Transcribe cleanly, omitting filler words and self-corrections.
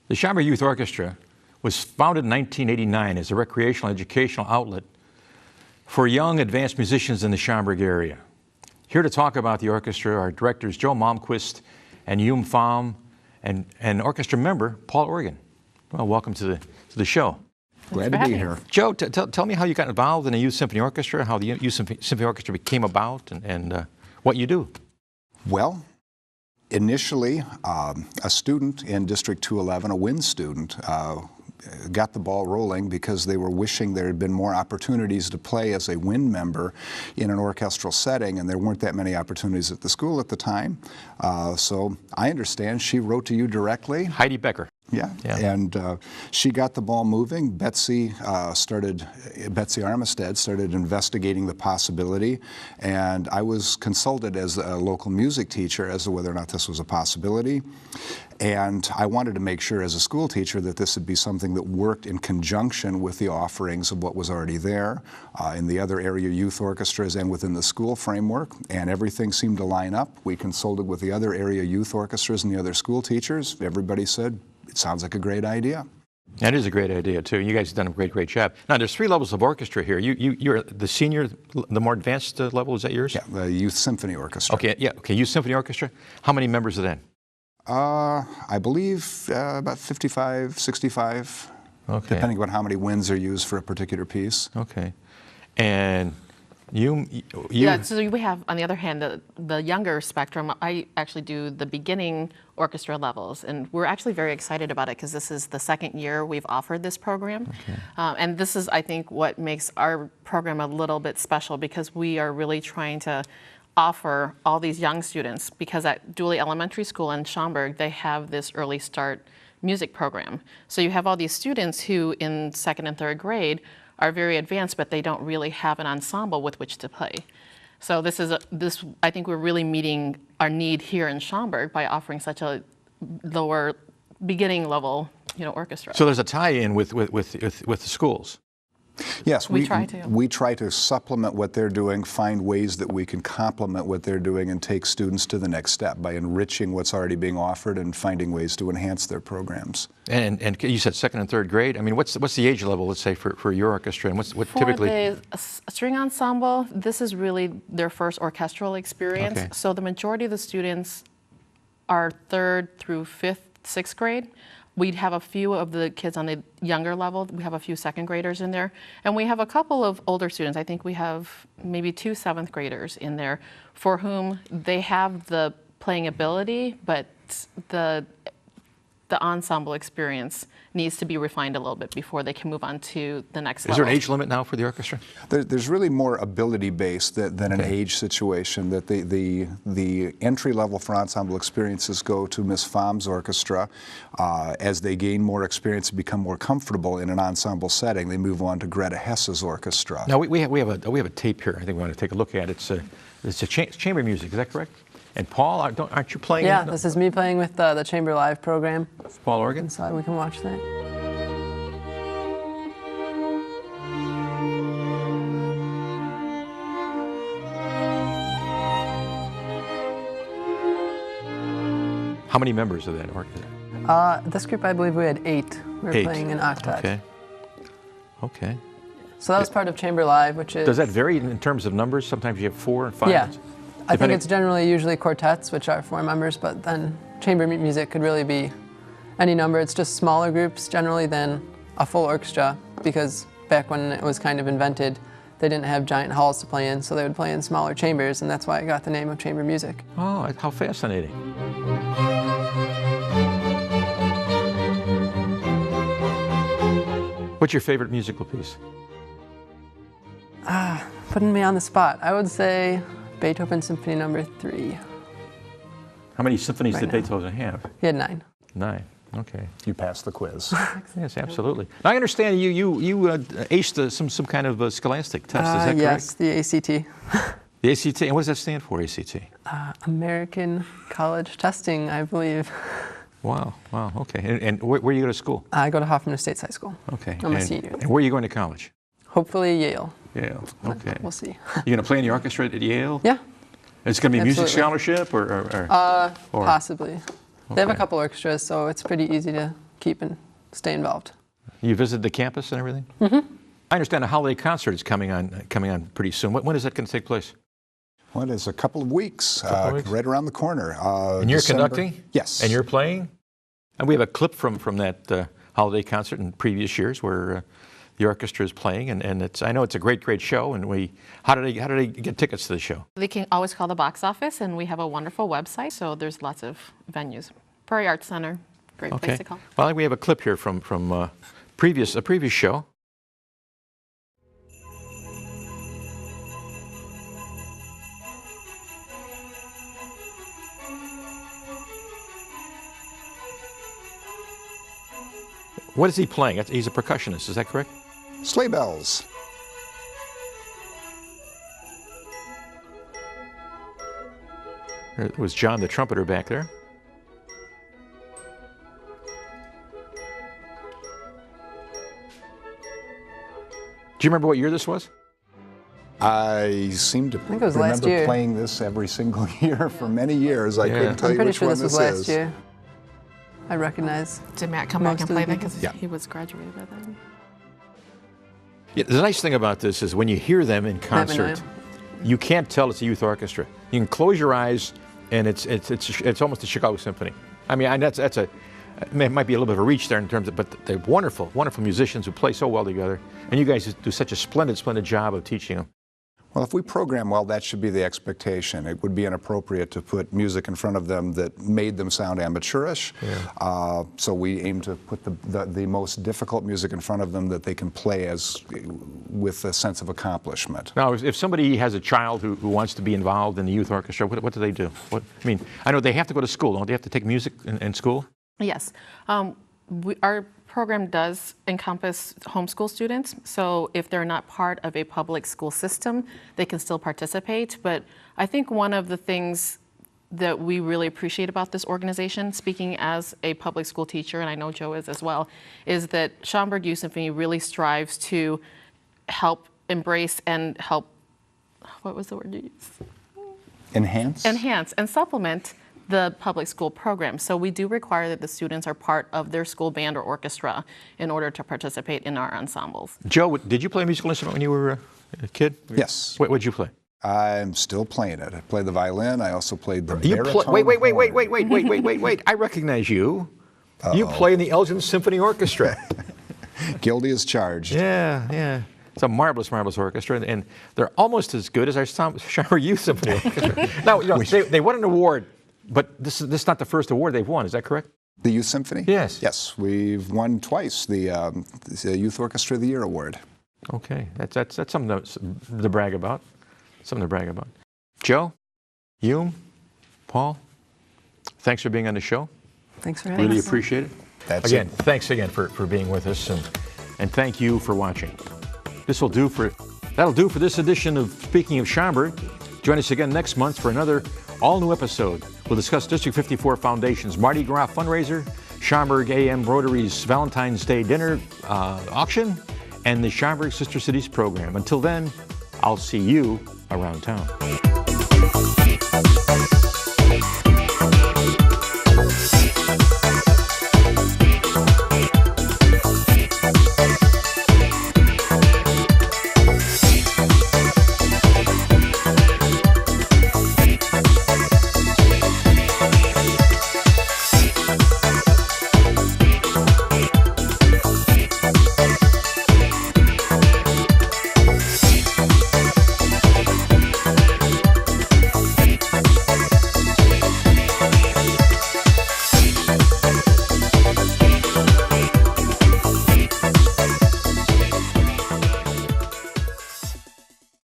The Schaumburg Youth Orchestra was founded in 1989 as a recreational educational outlet for young advanced musicians in the Schaumburg area. Here to talk about the orchestra are directors Joe Malmquist and Yum Pham and orchestra member Paul Organ. Well, welcome to the show. Glad to be here. Joe, tell me how you got involved in the Youth Symphony Orchestra, how the Youth Symphony Orchestra became about, and what you do. Well, initially, a student in District 211, a WIN student, got the ball rolling because they were wishing there had been more opportunities to play as a WIN member in an orchestral setting, and there weren't that many opportunities at the school at the time. So I understand she wrote to you directly. Heidi Becker. Yeah, and she got the ball moving. Betsy Armistead started investigating the possibility, and I was consulted as a local music teacher as to whether or not this was a possibility. And I wanted to make sure as a school teacher that this would be something that worked in conjunction with the offerings of what was already there in the other area youth orchestras and within the school framework, and everything seemed to line up. We consulted with the other area youth orchestras and the other school teachers. Everybody said, it sounds like a great idea. That is a great idea, too. You guys have done a great job. Now, there's 3 levels of orchestra here. You're the senior, the more advanced level, is that yours? Yeah, the Youth Symphony Orchestra. Okay, yeah, okay, Youth Symphony Orchestra. How many members of that? I believe about 55, 65, okay, depending on how many winds are used for a particular piece. Okay. And you yeah, so we have, on the other hand, the younger spectrum. I actually do the beginning orchestra levels, and we're actually very excited about it because this is the 2nd year we've offered this program. Okay. And this is, I think, what makes our program a little bit special, because we are really trying to offer all these young students, because at Dooley Elementary School in Schaumburg, they have this early start music program. So you have all these students who in 2nd and 3rd grade are very advanced, but they don't really have an ensemble with which to play. So I think we're really meeting our need here in Schaumburg by offering such a lower beginning level, orchestra. So there's a tie-in with the schools. Yes, we try to. We try to supplement what they're doing, find ways that we can complement what they're doing and take students to the next step by enriching what's already being offered and finding ways to enhance their programs. And you said 2nd and 3rd grade. I mean, what's the age level, let's say, for your orchestra, and what typically? For the string ensemble, this is really their first orchestral experience. Okay. So the majority of the students are 3rd through 5th, 6th grade. We'd have a few of the kids on the younger level. We have a few 2nd graders in there. And we have a couple of older students. I think we have maybe 2 7th graders in there for whom they have the playing ability, but the ensemble experience needs to be refined a little bit before they can move on to the next level. Is there an age limit now for the orchestra? There's really more ability-based than an age situation. That the entry-level for ensemble experiences go to Miss Pham's orchestra. As they gain more experience and become more comfortable in an ensemble setting, they move on to Greta Hess's orchestra. Now we have a tape here. I think we want to take a look at it. It's chamber music. Is that correct? And Paul, aren't you playing? Yeah, this is me playing with the Chamber Live program. Paul Organ? So we can watch that. How many members of that orchestra? This group, I believe we had 8. We were 8. playing an octet. Okay. Okay. So that was part of Chamber Live, which is... Does that vary in terms of numbers? Sometimes you have 4 and 5? Yeah. I think it's usually quartets, which are 4 members, but then chamber music could really be any number. It's just smaller groups generally than a full orchestra, because back when it was kind of invented, they didn't have giant halls to play in, so they would play in smaller chambers, and that's why it got the name of chamber music. Oh, how fascinating. What's your favorite musical piece? Putting me on the spot, I would say Beethoven Symphony No. 3. How many symphonies did now. Beethoven have? He had 9. 9. Okay. You passed the quiz. Yes, absolutely. Now, I understand you aced some kind of scholastic test. Is that correct? Yes, the ACT. The ACT. And what does that stand for, ACT? American College Testing, I believe. Wow. Wow. Okay. And where do you go to school? I go to Hoffman Estates High School. Okay. I'm a senior. And where are you going to college? Hopefully Yale. Yale. Okay. We'll see. You going to play in the orchestra at Yale? Yeah. It's going to be a music Absolutely. scholarship or Possibly. They have a Okay. couple orchestras, so it's pretty easy to keep and stay involved. You visited the campus and everything? Mm-hmm. I understand a holiday concert is coming on pretty soon. When is that going to take place? Well, it's a couple of weeks, weeks? right around the corner. And you're December. conducting? Yes. And you're playing? And we have a clip from that holiday concert in previous years where the orchestra is playing, and I know it's a great show. And how do they get tickets to the show? They can always call the box office, and we have a wonderful website, so there's lots of venues. Prairie Arts Center, great place to call. Well, we have a clip here from a previous show. What is he playing? He's a percussionist, is that correct? Sleigh bells. There was John the trumpeter back there. Do you remember what year this was? I seem to think it was last remember year. playing this every single year for many years. I couldn't tell I'm you pretty which sure one this was last year. I recognize. Did Matt come Most back and of play the that? people. Because Yeah. he was graduated by then. Yeah, the nice thing about this is when you hear them in Matt and concert, you can't tell it's a youth orchestra. You can close your eyes, and it's almost a Chicago Symphony. I mean, it might be a little bit of a reach there in terms of, but they're wonderful musicians who play so well together, and you guys do such a splendid job of teaching them. Well, if we program well, that should be the expectation. It would be inappropriate to put music in front of them that made them sound amateurish. Yeah. So we aim to put the most difficult music in front of them that they can play with a sense of accomplishment. Now, if somebody has a child who wants to be involved in the youth orchestra, what do they do? I know they have to go to school, don't they? Have to take music in school? Yes. Our program does encompass homeschool students, so if they're not part of a public school system, they can still participate. But I think one of the things that we really appreciate about this organization, speaking as a public school teacher, and I know Joe is as well, is that Schaumburg Youth Symphony really strives to help embrace and help, what was the word you used? Enhance? Enhance and supplement the public school program. So we do require that the students are part of their school band or orchestra in order to participate in our ensembles. Joe, did you play a musical instrument when you were a kid? Yes. What did you play? I'm still playing it. I played the violin. I also played the You baritone wait. horn. I recognize you. You play in the Elgin Symphony Orchestra. Guilty as charged. Yeah. It's a marvelous orchestra, and they're almost as good as our Schaumburg Youth Symphony Orchestra. Now, they won an award, but this is not the first award they've won. Is that correct? The Youth Symphony? Yes. Yes, we've won twice the Youth Orchestra of the Year award. Okay, that's something to brag about. Joe, Hume, Paul, thanks for being on the show. Thanks for having us. Really appreciate it. Thanks again for being with us, and thank you for watching. That'll do for this edition of Speaking of Schaumburg. Join us again next month for another all-new episode. We'll discuss District 54 Foundation's Mardi Gras fundraiser, Schaumburg AM Rotary's Valentine's Day dinner auction, and the Schaumburg Sister Cities program. Until then, I'll see you around town.